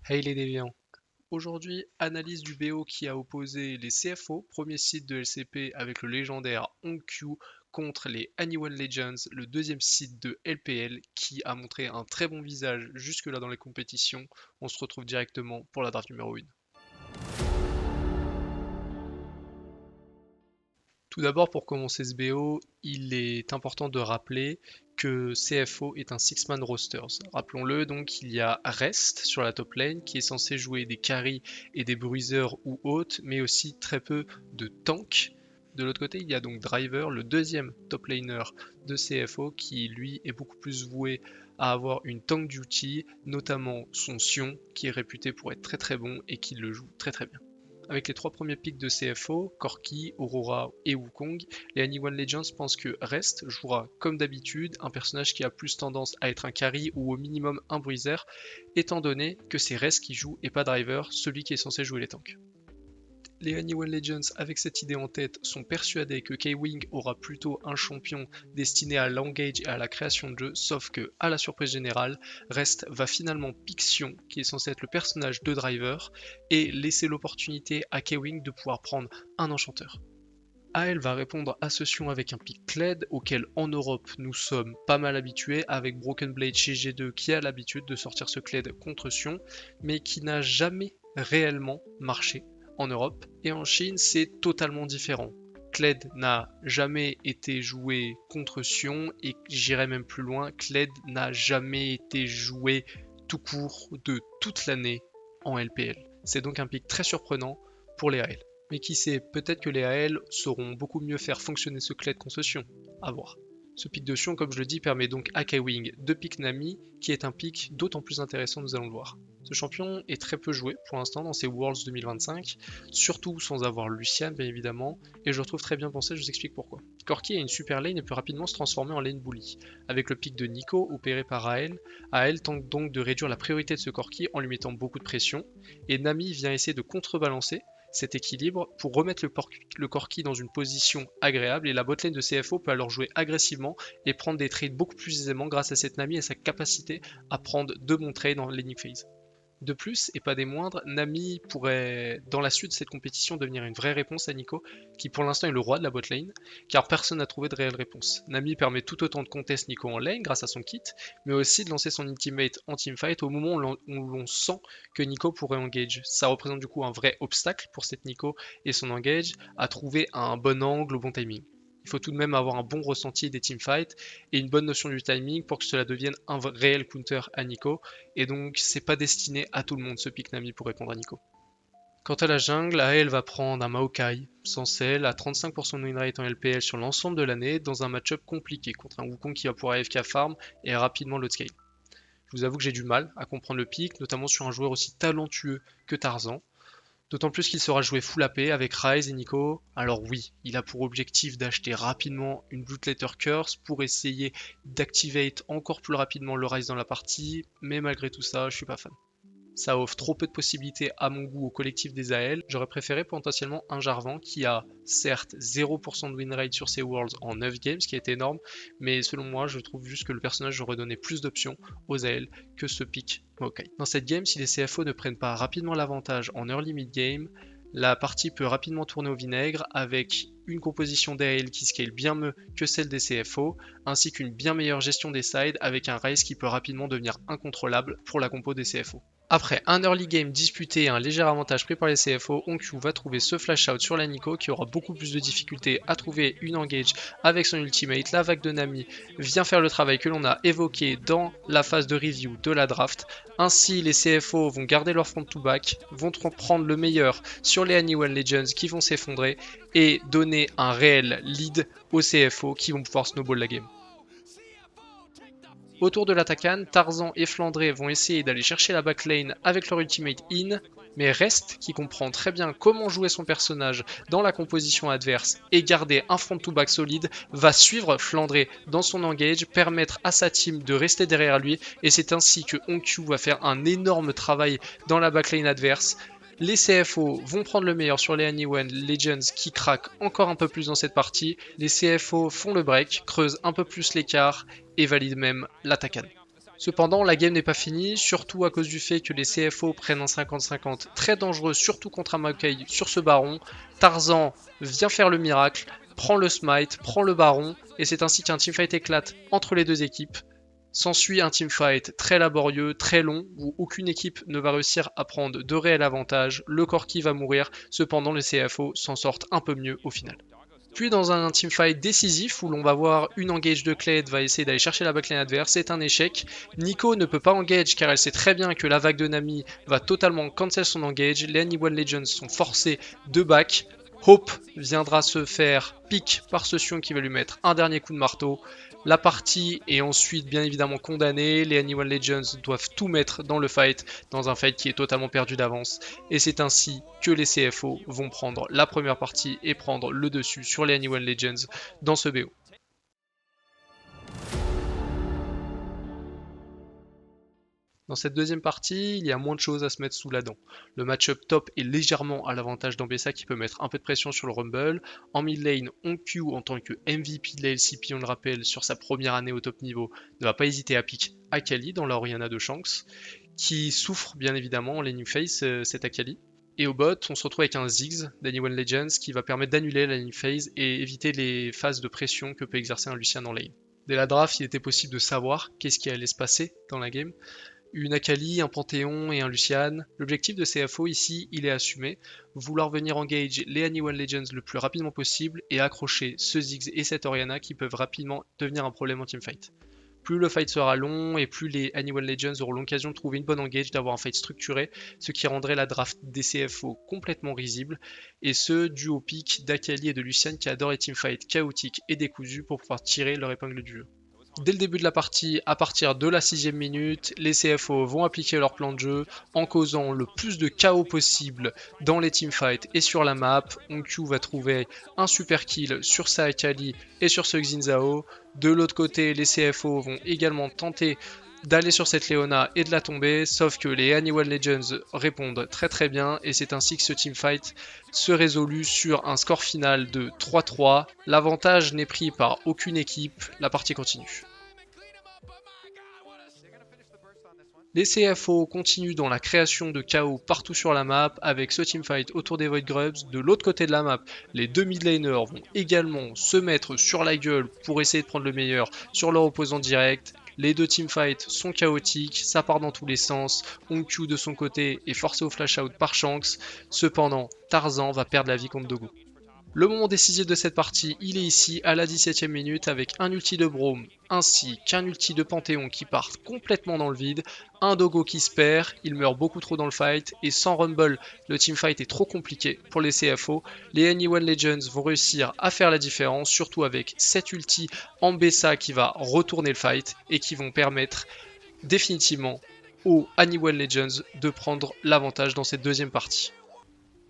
Hey les déviants. Aujourd'hui, analyse du BO qui a opposé les CFO, premier site de LCP avec le légendaire OnQ contre les Anyone Legends, le deuxième site de LPL qui a montré un très bon visage jusque-là dans les compétitions. On se retrouve directement pour la draft numéro 1. Tout d'abord, pour commencer ce BO, il est important de rappeler que CFO est un six-man rosters. Rappelons-le, donc il y a Rest sur la top lane qui est censé jouer des carries et des bruisers ou autres, mais aussi très peu de tanks. De l'autre côté, il y a donc Driver, le deuxième top laner de CFO, qui lui est beaucoup plus voué à avoir une tank duty, notamment son Sion, qui est réputé pour être très très bon et qui le joue très très bien. Avec les trois premiers picks de CFO, Corki, Aurora et Wukong, les Anyone Legends pensent que Rest jouera comme d'habitude un personnage qui a plus tendance à être un carry ou au minimum un bruiser, étant donné que c'est Rest qui joue et pas Driver, celui qui est censé jouer les tanks. Les Anyone Legends, avec cette idée en tête, sont persuadés que K-Wing aura plutôt un champion destiné à l'engage et à la création de jeu, sauf que, à la surprise générale, Rest va finalement pick Sion, qui est censé être le personnage de Driver, et laisser l'opportunité à K-Wing de pouvoir prendre un enchanteur. AL va répondre à ce Sion avec un pick Kled, auquel en Europe nous sommes pas mal habitués, avec Broken Blade chez G2 qui a l'habitude de sortir ce Kled contre Sion, mais qui n'a jamais réellement marché en Europe, et en Chine c'est totalement différent. Kled n'a jamais été joué contre Sion, et j'irai même plus loin, Kled n'a jamais été joué tout court de toute l'année en LPL. C'est donc un pick très surprenant pour les AL. Mais qui sait, peut-être que les AL sauront beaucoup mieux faire fonctionner ce Kled contre Sion. À voir. Ce pick de Sion, comme je le dis, permet donc à K-Wing de pick Nami, qui est un pick d'autant plus intéressant, nous allons le voir. Ce champion est très peu joué pour l'instant dans ces Worlds 2025, surtout sans avoir Lucian bien évidemment, et je le trouve très bien pensé, je vous explique pourquoi. Corki a une super lane et peut rapidement se transformer en lane bully. Avec le pick de Nico opéré par AL tente donc de réduire la priorité de ce Corki en lui mettant beaucoup de pression, et Nami vient essayer de contrebalancer cet équilibre pour remettre le Corki dans une position agréable, et la botlane de CFO peut alors jouer agressivement et prendre des trades beaucoup plus aisément grâce à cette Nami et sa capacité à prendre de bons trades en laning phase. De plus, et pas des moindres, Nami pourrait, dans la suite de cette compétition, devenir une vraie réponse à Nico, qui pour l'instant est le roi de la botlane, car personne n'a trouvé de réelle réponse. Nami permet tout autant de contest Nico en lane grâce à son kit, mais aussi de lancer son ultimate en teamfight au moment où l'on sent que Nico pourrait engage. Ça représente du coup un vrai obstacle pour cette Nico et son engage à trouver un bon angle au bon timing. Il faut tout de même avoir un bon ressenti des teamfights et une bonne notion du timing pour que cela devienne un réel counter à Nico, et donc c'est pas destiné à tout le monde ce pick Nami pour répondre à Nico. Quant à la jungle, AL va prendre un Maokai, sans sel, à 35% de win rate en LPL sur l'ensemble de l'année, dans un match-up compliqué contre un Wukong qui va pouvoir AFK farm et rapidement load scale. Je vous avoue que j'ai du mal à comprendre le pick, notamment sur un joueur aussi talentueux que Tarzan. D'autant plus qu'il sera joué full AP avec Ryze et Nico. Alors oui, il a pour objectif d'acheter rapidement une Blood Letter Curse pour essayer d'activate encore plus rapidement le Ryze dans la partie, mais malgré tout ça, je suis pas fan. Ça offre trop peu de possibilités à mon goût au collectif des AL. J'aurais préféré potentiellement un Jarvan qui a certes 0% de win rate sur ses Worlds en 9 games, ce qui est énorme, mais selon moi je trouve juste que le personnage aurait donné plus d'options aux AL que ce pick Maokai. Dans cette game, si les CFO ne prennent pas rapidement l'avantage en early mid game, la partie peut rapidement tourner au vinaigre avec une composition d'AL qui scale bien mieux que celle des CFO, ainsi qu'une bien meilleure gestion des sides avec un Ryze qui peut rapidement devenir incontrôlable pour la compo des CFO. Après un early game disputé et un léger avantage pris par les CFO, OnQ va trouver ce flash out sur la Nico qui aura beaucoup plus de difficultés à trouver une engage avec son ultimate. La vague de Nami vient faire le travail que l'on a évoqué dans la phase de review de la draft. Ainsi, les CFO vont garder leur front to back, vont prendre le meilleur sur les Anyone Legends qui vont s'effondrer et donner un réel lead aux CFO qui vont pouvoir snowball la game. Autour de l'attaquant, Tarzan et Flandré vont essayer d'aller chercher la backlane avec leur ultimate in, mais Rest, qui comprend très bien comment jouer son personnage dans la composition adverse et garder un front to back solide, va suivre Flandré dans son engage, permettre à sa team de rester derrière lui, et c'est ainsi que OnQ va faire un énorme travail dans la backlane adverse. Les CFO vont prendre le meilleur sur les Anyone Legends qui craquent encore un peu plus dans cette partie. Les CFO font le break, creusent un peu plus l'écart et valident même l'attaquant. Cependant, la game n'est pas finie, surtout à cause du fait que les CFO prennent un 50-50 très dangereux, surtout contre un Maokai sur ce baron. Tarzan vient faire le miracle, prend le smite, prend le baron, et c'est ainsi qu'un teamfight éclate entre les deux équipes. S'ensuit un teamfight très laborieux, très long, où aucune équipe ne va réussir à prendre de réels avantages, le Corki va mourir, cependant les CFO s'en sortent un peu mieux au final. Puis dans un teamfight décisif où l'on va voir une engage de Kled va essayer d'aller chercher la backline adverse, c'est un échec. Nico ne peut pas engage car elle sait très bien que la vague de Nami va totalement cancel son engage. Les Anyone Legends sont forcés de back. Hope viendra se faire pick par ce Sion qui va lui mettre un dernier coup de marteau. La partie est ensuite bien évidemment condamnée, les Anyone Legends doivent tout mettre dans le fight, dans un fight qui est totalement perdu d'avance, et c'est ainsi que les CFO vont prendre la première partie et prendre le dessus sur les Anyone Legends dans ce BO. Dans cette deuxième partie, il y a moins de choses à se mettre sous la dent. Le match-up top est légèrement à l'avantage d'Ambessa qui peut mettre un peu de pression sur le Rumble. En mid lane, Onq en tant que MVP de la LCP, on le rappelle, sur sa première année au top niveau, ne va pas hésiter à pick Akali dans la Orianna de Shanks, qui souffre bien évidemment en laning phase cet Akali. Et au bot, on se retrouve avec un Ziggs d'Anyone Legends qui va permettre d'annuler la laning phase et éviter les phases de pression que peut exercer un Lucian en lane. Dès la draft, il était possible de savoir qu'est-ce qui allait se passer dans la game. Une Akali, un Panthéon et un Lucian. L'objectif de CFO ici, il est assumé. Vouloir venir engage les Anyone Legends le plus rapidement possible et accrocher ce Ziggs et cette Orianna qui peuvent rapidement devenir un problème en teamfight. Plus le fight sera long et plus les Anyone Legends auront l'occasion de trouver une bonne engage, d'avoir un fight structuré, ce qui rendrait la draft des CFO complètement risible, et ce dû au pic d'Akali et de Lucian qui adorent les teamfights chaotiques et décousus pour pouvoir tirer leur épingle du jeu. Dès le début de la partie, à partir de la 6ème minute, les CFO vont appliquer leur plan de jeu en causant le plus de chaos possible dans les teamfights et sur la map. Onq va trouver un super kill sur sa Akali et sur ce Xin Zhao. De l'autre côté, les CFO vont également tenter d'aller sur cette Leona et de la tomber, sauf que les Anyone Legends répondent très très bien et c'est ainsi que ce teamfight se résolut sur un score final de 3-3. L'avantage n'est pris par aucune équipe, la partie continue. Les CFO continuent dans la création de chaos partout sur la map avec ce teamfight autour des Void Grubs. De l'autre côté de la map, les deux mid laners vont également se mettre sur la gueule pour essayer de prendre le meilleur sur leur opposant direct. Les deux teamfights sont chaotiques, ça part dans tous les sens. Onq de son côté est forcé au flash out par Shanks. Cependant, Tarzan va perdre la vie contre Dogo. Le moment décisif de cette partie, il est ici à la 17ème minute avec un ulti de Braum ainsi qu'un ulti de Panthéon qui partent complètement dans le vide, un Dogo qui se perd, il meurt beaucoup trop dans le fight et sans Rumble, le teamfight est trop compliqué pour les CFO. Les Anyone Legends vont réussir à faire la différence, surtout avec cet ulti en Bessa qui va retourner le fight et qui vont permettre définitivement aux Anyone Legends de prendre l'avantage dans cette deuxième partie.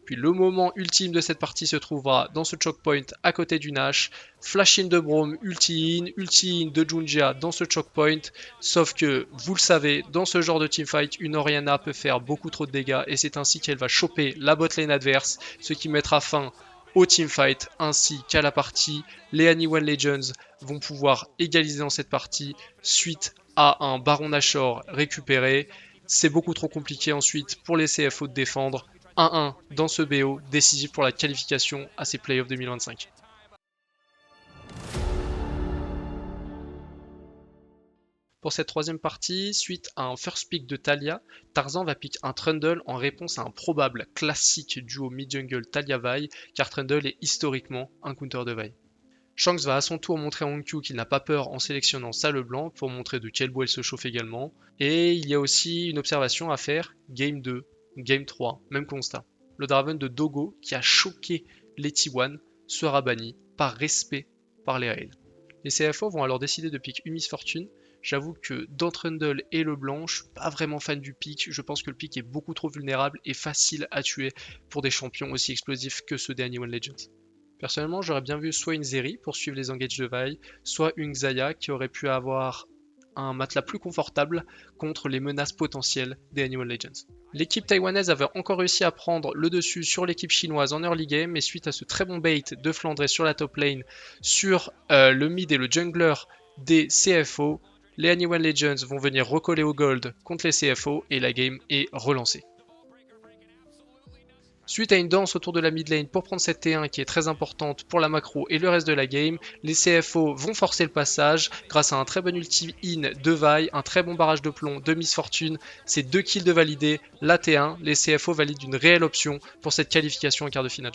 Puis le moment ultime de cette partie se trouvera dans ce choke point à côté du Nash. Flash in de Braum, ulti in de Junjia dans ce choke point. Sauf que, vous le savez, dans ce genre de teamfight, une Orianna peut faire beaucoup trop de dégâts et c'est ainsi qu'elle va choper la botlane adverse, ce qui mettra fin au teamfight ainsi qu'à la partie. Les Anyone Legends vont pouvoir égaliser dans cette partie suite à un Baron Nashor récupéré. C'est beaucoup trop compliqué ensuite pour les CFO de défendre. 1-1 dans ce BO, décisif pour la qualification à ces playoffs 2025. Pour cette troisième partie, suite à un first pick de Taliyah, Tarzan va pick un Trundle en réponse à un probable classique duo mid-jungle Taliyah-Vi, car Trundle est historiquement un counter de Vi. Shanks va à son tour montrer à Onq qu'il n'a pas peur en sélectionnant sa LeBlanc pour montrer de quel bois elle se chauffe également. Et il y a aussi une observation à faire, Game 2. Game 3, même constat. Le Draven de Dogo, qui a choqué les T1, sera banni par respect par les raids. Les CFO vont alors décider de pick Umis Fortune. J'avoue que dans Trundle et LeBlanc, je suis pas vraiment fan du pick. Je pense que le pick est beaucoup trop vulnérable et facile à tuer pour des champions aussi explosifs que ceux des Anyone Legends. Personnellement, j'aurais bien vu soit une Zeri pour suivre les engages de Vi, soit une Xayah qui aurait pu avoir un matelas plus confortable contre les menaces potentielles des Anyone Legends. L'équipe taïwanaise avait encore réussi à prendre le dessus sur l'équipe chinoise en early game, mais suite à ce très bon bait de Flandré sur la top lane, sur le mid et le jungler des CFO, les Anyone Legends vont venir recoller au gold contre les CFO et la game est relancée. Suite à une danse autour de la mid lane pour prendre cette T1 qui est très importante pour la macro et le reste de la game, les CFO vont forcer le passage grâce à un très bon ulti in de Vi, un très bon barrage de plomb de Miss Fortune, c'est 2 kills de valider, la T1, les CFO valident une réelle option pour cette qualification en quart de finale.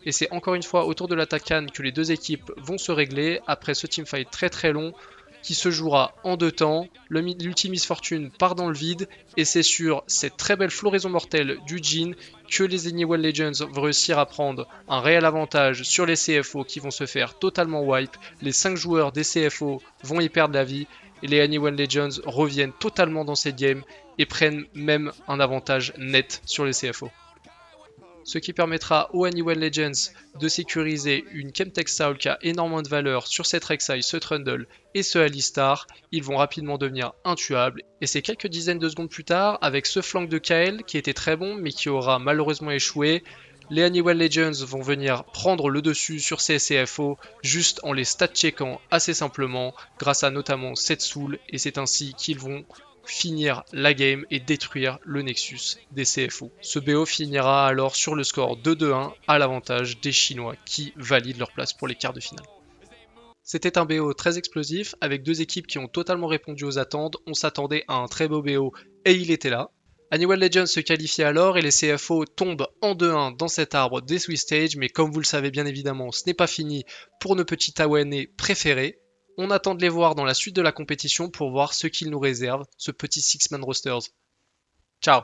Et c'est encore une fois autour de la Takan que les deux équipes vont se régler après ce teamfight très long qui se jouera en 2 temps. L'ulti Miss Fortune part dans le vide et c'est sur cette très belle floraison mortelle du Jhin que les Anyone Legends vont réussir à prendre un réel avantage sur les CFO qui vont se faire totalement wipe. Les 5 joueurs des CFO vont y perdre la vie et les Anyone Legends reviennent totalement dans cette game et prennent même un avantage net sur les CFO. Ce qui permettra aux Anyone Legends de sécuriser une Chemtech Soul qui a énormément de valeur sur cette Rek'Sai, ce Trundle et ce Alistar. Ils vont rapidement devenir intuables et c'est quelques dizaines de secondes plus tard avec ce flank de Kael qui était très bon mais qui aura malheureusement échoué. Les Anyone Legends vont venir prendre le dessus sur ces CFO juste en les stat-checkant assez simplement grâce à notamment cette Soul et c'est ainsi qu'ils vont finir la game et détruire le Nexus des CFO. Ce BO finira alors sur le score de 2-1 à l'avantage des Chinois qui valident leur place pour les quarts de finale. C'était un BO très explosif avec deux équipes qui ont totalement répondu aux attentes. On s'attendait à un très beau BO et il était là. Anyone Legends se qualifie alors et les CFO tombent en 2-1 dans cet arbre des Swiss Stage, mais comme vous le savez bien évidemment, ce n'est pas fini pour nos petits Tawanais préférés. On attend de les voir dans la suite de la compétition pour voir ce qu'ils nous réservent, ce petit Six-Man Rosters. Ciao!